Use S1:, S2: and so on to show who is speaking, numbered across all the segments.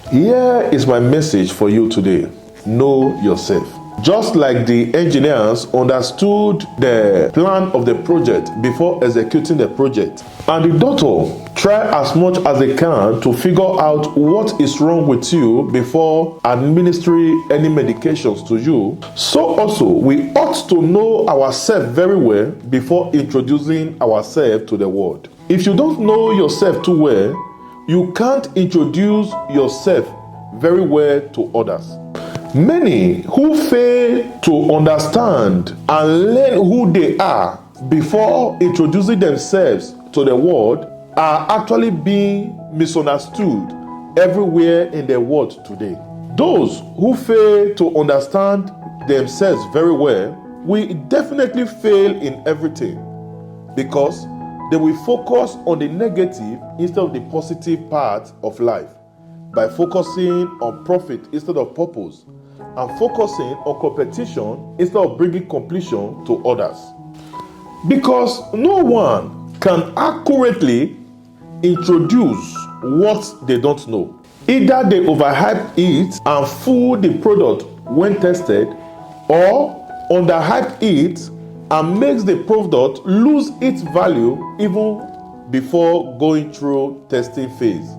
S1: Here is my message for you today. Know yourself. Just like the engineers understood the plan of the project before executing the project, and the doctor try as much as they can to figure out what is wrong with you before administering any medications to you, so also we ought to know ourselves very well before introducing ourselves to the world. If you don't know yourself too well, you can't introduce yourself very well to others. Many who fail to understand and learn who they are before introducing themselves to the world are actually being misunderstood everywhere in the world today. Those who fail to understand themselves very well will definitely fail in everything, because they will focus on the negative instead of the positive part of life, by focusing on profit instead of purpose, and focusing on competition instead of bringing completion to others. Because no one can accurately introduce what they don't know. Either they overhype it and fool the product when tested, or underhype it and makes the product lose its value even before going through testing phase.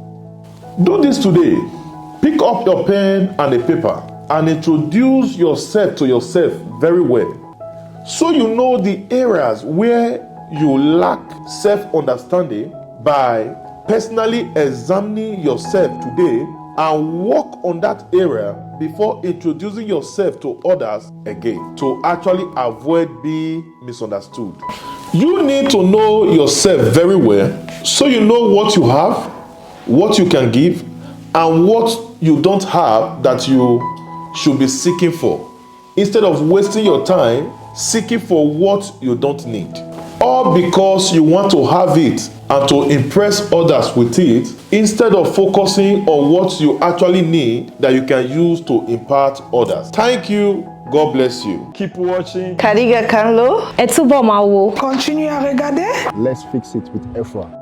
S1: Do this today. Pick up your pen and a paper and introduce yourself to yourself very well, so you know the areas where you lack self-understanding, by personally examining yourself today and work on that area before introducing yourself to others again, to actually avoid being misunderstood. You need to know yourself very well so you know what you have, what you can give, and what you don't have that you should be seeking for, instead of wasting your time seeking for what you don't need, all because you want to have it and to impress others with it, instead of focusing on what you actually need that you can use to impart others. Thank you. God bless you.
S2: Keep watching.
S3: Kariga Carlo.
S4: Et Mawo.
S5: Continue à regarder.
S2: Let's fix it with Efua.